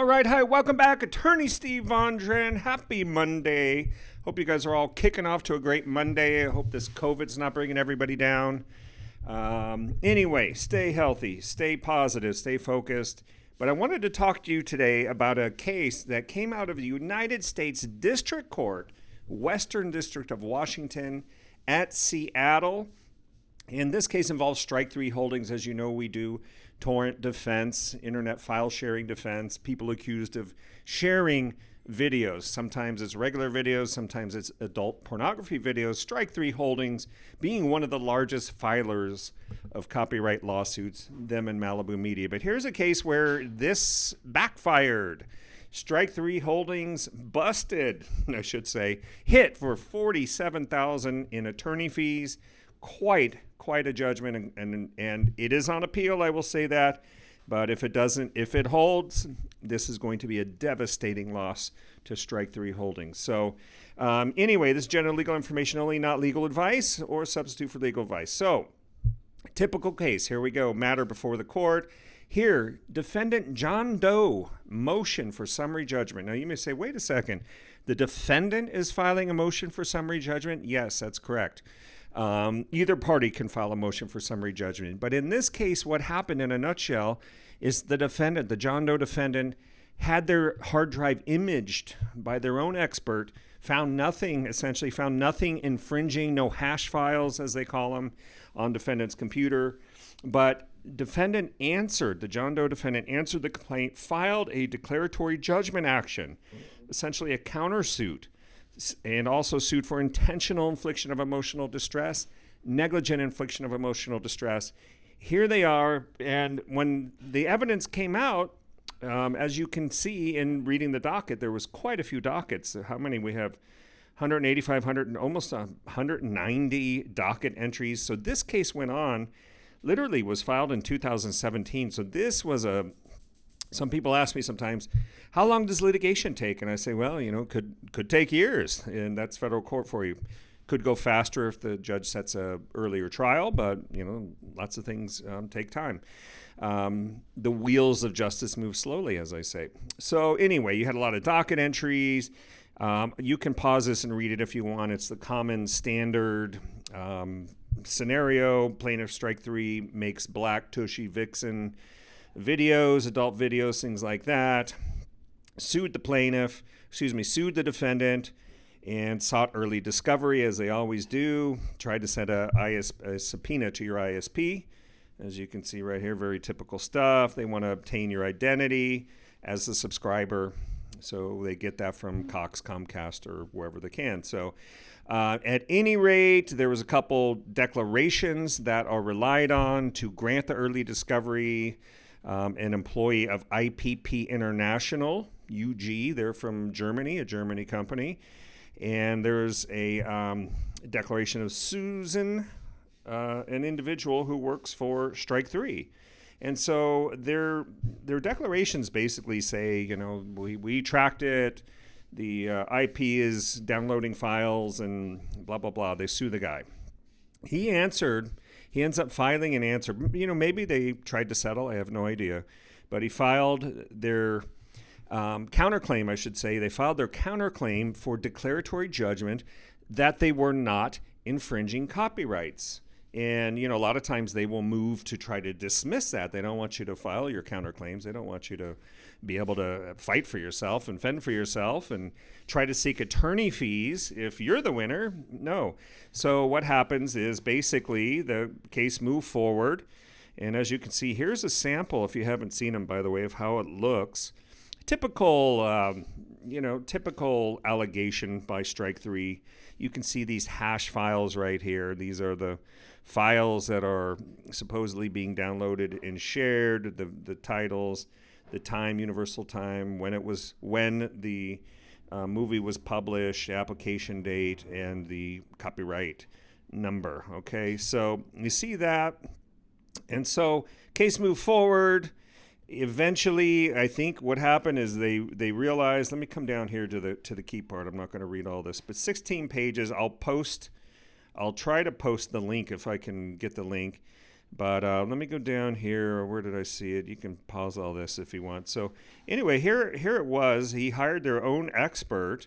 All right, hi, welcome back. Attorney Steve Vondran. Happy Monday. Hope you guys are all kicking off to a great Monday. I hope this COVID's not bringing everybody down. Anyway, stay healthy, stay positive, stay focused. But I wanted to talk to you today about a case that came out of the United States District Court, Western District of Washington at Seattle. And this case involves Strike 3 holdings. As you know, we do torrent defense, internet file sharing defense, people accused of sharing videos. Sometimes it's regular videos, sometimes it's adult pornography videos. Strike 3 holdings being one of the largest filers of copyright lawsuits, them and Malibu Media. But here's a case where this backfired. Strike 3 holdings busted, I should say, hit for $47,000 in attorney fees. Quite a judgment, and it is on appeal, I will say that. But if it holds, this is going to be a devastating loss to Strike 3 holdings. So anyway, this is general legal information only, not legal advice or substitute for legal advice. So typical case, here we go, matter before the court. Here, defendant John Doe, motion for summary judgment. Now you may say, wait a second, the defendant is filing a motion for summary judgment? Yes, that's correct. Either party can file a motion for summary judgment. But in this case, what happened in a nutshell is the defendant, the John Doe defendant, had their hard drive imaged by their own expert, essentially found nothing infringing, no hash files, as they call them, on defendant's computer. But the John Doe defendant answered the complaint, filed a declaratory judgment action, essentially a countersuit, and also sued for intentional infliction of emotional distress, negligent infliction of emotional distress. Here they are, and when the evidence came out, as you can see in reading the docket, there was quite a few dockets. How many? We have 185, almost 190 docket entries. So this case went on, literally was filed in 2017. So this was some people ask me sometimes, how long does litigation take? And I say, well, could take years, and that's federal court for you. Could go faster if the judge sets a earlier trial, but lots of things take time. The wheels of justice move slowly, as I say. So anyway, you had a lot of docket entries. You can pause this and read it if you want. It's the common standard scenario. Plaintiff Strike 3 makes black Tushy Vixen videos, adult videos, things like that. Sued the defendant, and sought early discovery, as they always do. Tried to send a subpoena to your ISP. As you can see right here, very typical stuff. They want to obtain your identity as the subscriber. So they get that from Cox, Comcast, or wherever they can. So at any rate, there was a couple declarations that are relied on to grant the early discovery. An employee of IPP International, UG, they're from Germany, a Germany company. And there's a declaration of Susan, an individual who works for Strike 3. And so their declarations basically say, we tracked it, the IP is downloading files, and blah, blah, blah. They sue the guy. He answered. He ends up filing an answer. Maybe they tried to settle. I have no idea. But he filed their counterclaim, I should say. They filed their counterclaim for declaratory judgment that they were not infringing copyrights. And, a lot of times they will move to try to dismiss that. They don't want you to file your counterclaims. They don't want you to be able to fight for yourself and fend for yourself and try to seek attorney fees if you're the winner. No. So what happens is basically the case moved forward. And as you can see, here's a sample, if you haven't seen them, by the way, of how it looks. Typical allegation by Strike 3. You can see these hash files right here. These are the files that are supposedly being downloaded and shared, the titles, the time, universal time, when the movie was published, application date, and the copyright number. Okay, so you see that. And so case moved forward. Eventually, I think what happened is they realized, let me come down here to the key part. I'm not going to read all this, but 16 pages. I'll try to post the link if I can get the link. But let me go down here. Where did I see it? You can pause all this if you want. So anyway, here it was. He hired their own expert.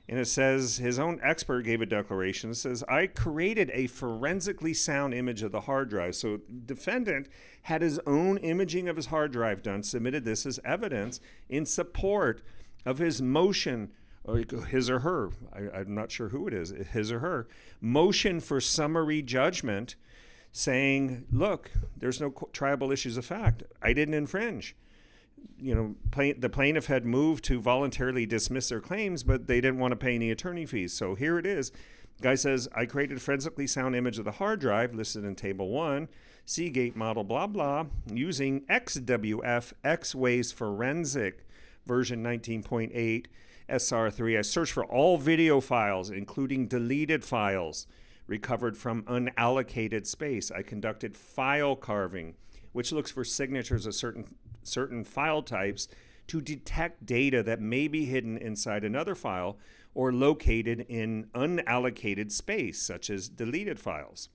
And it says his own expert gave a declaration. It says, I created a forensically sound image of the hard drive. So defendant had his own imaging of his hard drive done, submitted this as evidence in support of his motion, or his or her, I'm not sure who it is, his or her, motion for summary judgment, saying, look, there's no triable issues of fact. I didn't infringe. The plaintiff had moved to voluntarily dismiss their claims, but they didn't want to pay any attorney fees. So here it is. Guy says, I created a forensically sound image of the hard drive listed in Table 1, Seagate model, blah, blah, using XWF, X-Ways Forensic, version 19.8, SR3. I searched for all video files, including deleted files, recovered from unallocated space. I conducted file carving, which looks for signatures of certain file types to detect data that may be hidden inside another file or located in unallocated space, such as deleted files.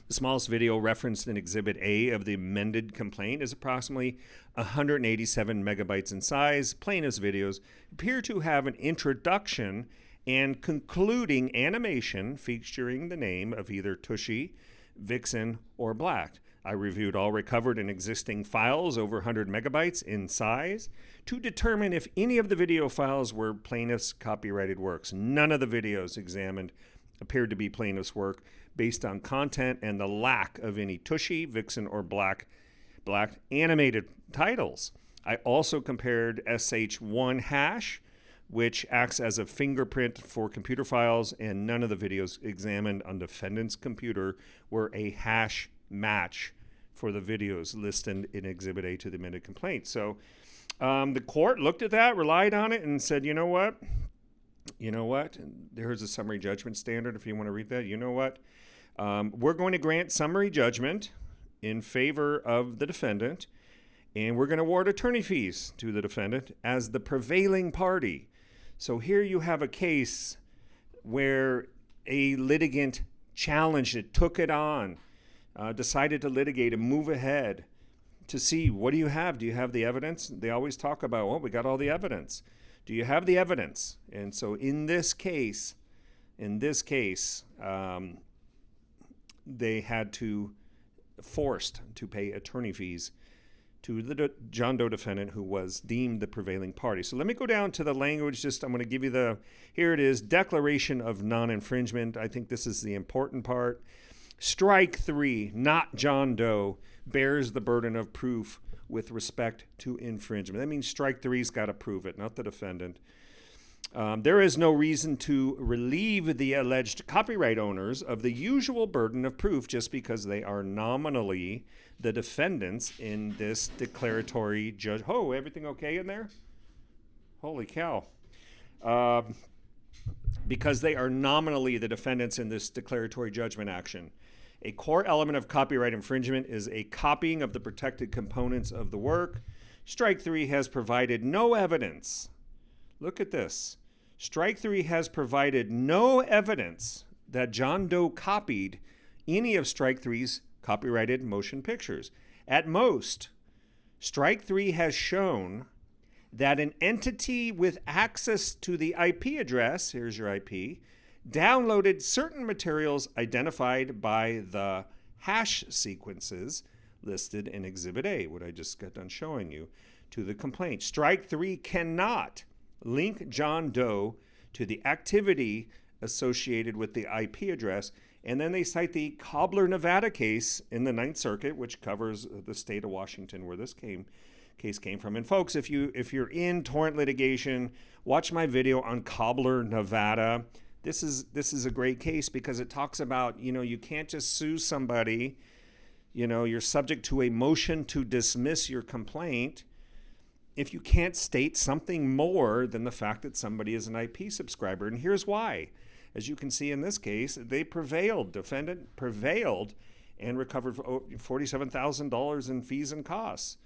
The smallest video referenced in Exhibit A of the amended complaint is approximately 187 megabytes in size. Plaintiff's videos appear to have an introduction and concluding animation featuring the name of either Tushy, Vixen, or Black. I reviewed all recovered and existing files over 100 megabytes in size to determine if any of the video files were plaintiff's copyrighted works. None of the videos examined appeared to be plaintiff's work based on content and the lack of any Tushy, Vixen, or Black animated titles. I also compared SH1 hash, which acts as a fingerprint for computer files, and none of the videos examined on defendant's computer were a hash match for the videos listed in Exhibit A to the amended complaint. So the court looked at that, relied on it, and said, you know what? There's a summary judgment standard if you want to read that. You know what? We're going to grant summary judgment in favor of the defendant, and we're going to award attorney fees to the defendant as the prevailing party. So here you have a case where a litigant challenged it, took it on, decided to litigate and move ahead to see, what do you have? Do you have the evidence? They always talk about, well, we got all the evidence. Do you have the evidence? And so in this case, they had to forced to pay attorney fees to the John Doe defendant, who was deemed the prevailing party. So let me go down to the language. I'm going to give you here it is, declaration of non-infringement. I think this is the important part. Strike 3, not John Doe, bears the burden of proof with respect to infringement. That means strike 3's got to prove it, not the defendant. There is no reason to relieve the alleged copyright owners of the usual burden of proof just because they are nominally the defendants in this declaratory judge. Oh, everything okay in there? Holy cow. Because they are nominally the defendants in this declaratory judgment action. A core element of copyright infringement is a copying of the protected components of the work. Strike 3 has provided no evidence. Look at this. Strike 3 has provided no evidence that John Doe copied any of Strike 3's copyrighted motion pictures. At most, Strike 3 has shown that an entity with access to the IP address, here's your IP, downloaded certain materials identified by the hash sequences listed in Exhibit A, what I just got done showing you, to the complaint. Strike 3 cannot link John Doe to the activity associated with the IP address. And then they cite the Cobbler, Nevada case in the Ninth Circuit, which covers the state of Washington where this case came from. And folks, if you're in torrent litigation, watch my video on Cobbler, Nevada. This is a great case because it talks about, you can't just sue somebody. You're subject to a motion to dismiss your complaint if you can't state something more than the fact that somebody is an IP subscriber. And here's why. As you can see in this case, they prevailed. Defendant prevailed and recovered $47,000 in fees and costs.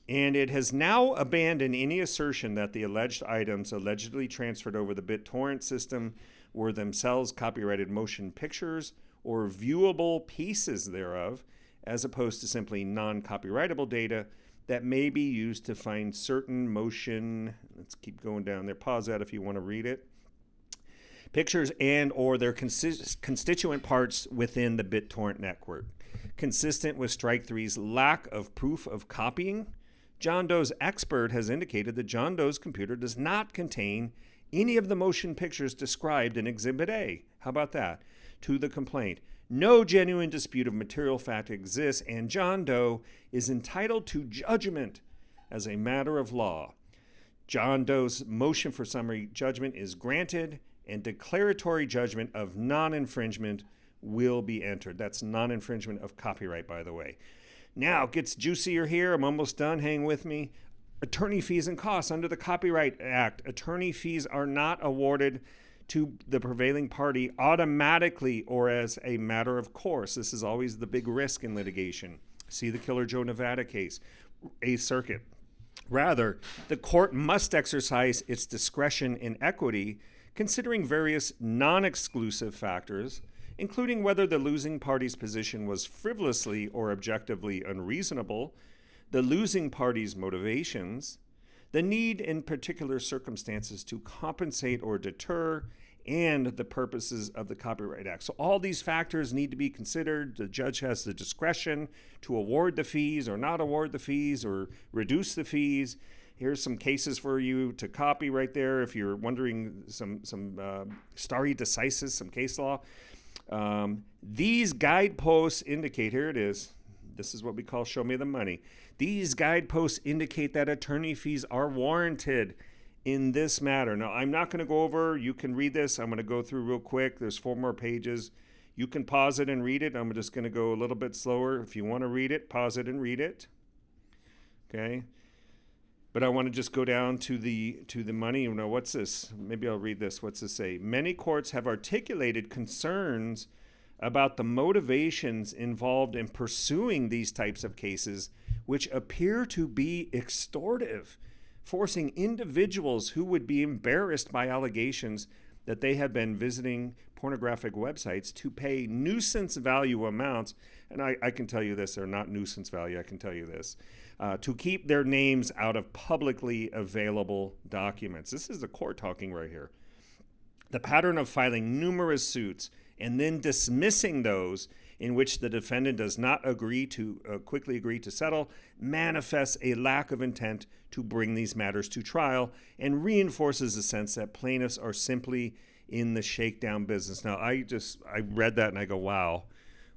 And it has now abandoned any assertion that the alleged items allegedly transferred over the BitTorrent system were themselves copyrighted motion pictures or viewable pieces thereof, as opposed to simply non-copyrightable data that may be used to find certain motion. Let's keep going down there. Pause that if you want to read it. Pictures and or their constituent parts within the BitTorrent network. Consistent with Strike 3's lack of proof of copying, John Doe's expert has indicated that John Doe's computer does not contain any of the motion pictures described in Exhibit A. How about that? To the complaint. No genuine dispute of material fact exists, and John Doe is entitled to judgment as a matter of law. John Doe's motion for summary judgment is granted, and declaratory judgment of non-infringement will be entered. That's non-infringement of copyright, by the way. Now, it gets juicier here. I'm almost done. Hang with me. Attorney fees and costs. Under the Copyright Act, attorney fees are not awarded to the prevailing party automatically or as a matter of course. This is always the big risk in litigation. See the Killer Joe Nevada case, 8th Circuit. Rather, the court must exercise its discretion in equity, considering various non-exclusive factors, including whether the losing party's position was frivolously or objectively unreasonable, the losing party's motivations, the need in particular circumstances to compensate or deter, and the purposes of the Copyright Act. So all these factors need to be considered. The judge has the discretion to award the fees or not award the fees or reduce the fees. Here's some cases for you to copy right there if you're wondering, some stare decisis, some case law. These guideposts indicate, here it is, this is what we call show me the money. These guideposts indicate that attorney fees are warranted in this matter. Now, I'm not going to go over, you can read this. I'm going to go through real quick. There's 4 more pages. You can pause it and read it. I'm just going to go a little bit slower. If you want to read it, pause it and read it. Okay. But I want to just go down to the money. You know, what's this? Maybe I'll read this. What's this say? Many courts have articulated concerns about the motivations involved in pursuing these types of cases, which appear to be extortive, forcing individuals who would be embarrassed by allegations that they have been visiting pornographic websites to pay nuisance value amounts. And I can tell you this, they're not nuisance value, I can tell you this. To keep their names out of publicly available documents. This is the court talking right here. The pattern of filing numerous suits and then dismissing those in which the defendant does not quickly agree to settle manifests a lack of intent to bring these matters to trial and reinforces the sense that plaintiffs are simply in the shakedown business. Now, I read that and I go, wow.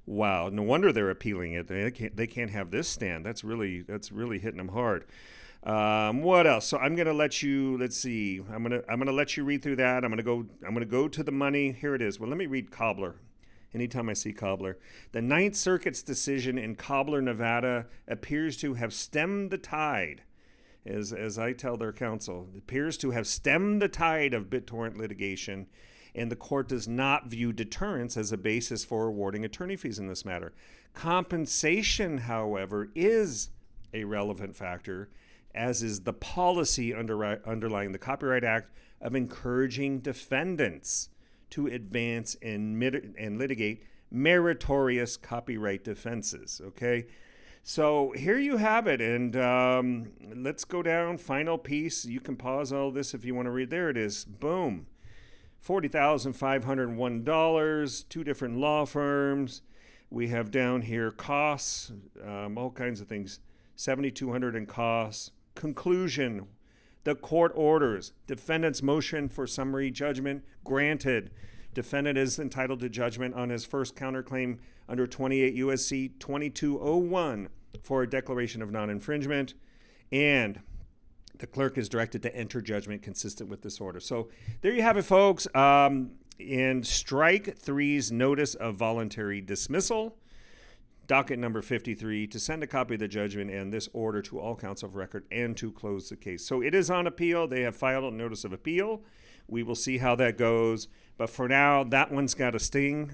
No wonder they're appealing it. They can't have this stand. That's really hitting them hard. What else? So I'm going to let you, let's see. I'm going to let you read through that. I'm going to go to the money. Here it is. Well, let me read Cobbler. Anytime I see Cobbler. The Ninth Circuit's decision in Cobbler, Nevada appears to have stemmed the tide, as I tell their counsel, it appears to have stemmed the tide of BitTorrent litigation, and the court does not view deterrence as a basis for awarding attorney fees in this matter. Compensation, however, is a relevant factor, as is the policy underlying the Copyright Act of encouraging defendants to advance and litigate meritorious copyright defenses, okay? So here you have it, and let's go down, final piece. You can pause all this if you want to read. There it is, boom. $40,501, 2 different law firms. We have down here costs, all kinds of things, $7,200 in costs. Conclusion, the court orders defendant's motion for summary judgment granted. Defendant is entitled to judgment on his first counterclaim under 28 U.S.C. 2201 for a declaration of non-infringement, and the clerk is directed to enter judgment consistent with this order. So there you have it, folks. In Strike 3's notice of voluntary dismissal, docket number 53, to send a copy of the judgment and this order to all counts of record and to close the case. So it is on appeal. They have filed a notice of appeal. We will see how that goes. But for now, that one's got a sting.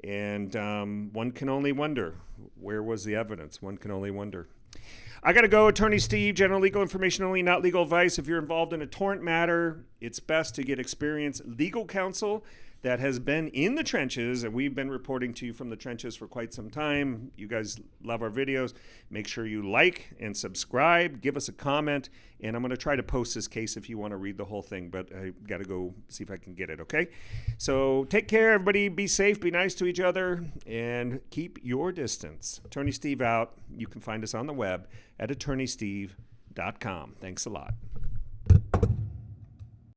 And one can only wonder, where was the evidence? One can only wonder. I got to go. Attorney Steve, general legal information only, not legal advice. If you're involved in a torrent matter, it's best to get experienced legal counsel that has been in the trenches, and we've been reporting to you from the trenches for quite some time. You guys love our videos. Make sure you like and subscribe. Give us a comment, and I'm going to try to post this case if you want to read the whole thing, but I got to go see if I can get it, okay? So take care, everybody. Be safe, be nice to each other, and keep your distance. Attorney Steve out. You can find us on the web at attorneysteve.com. Thanks a lot.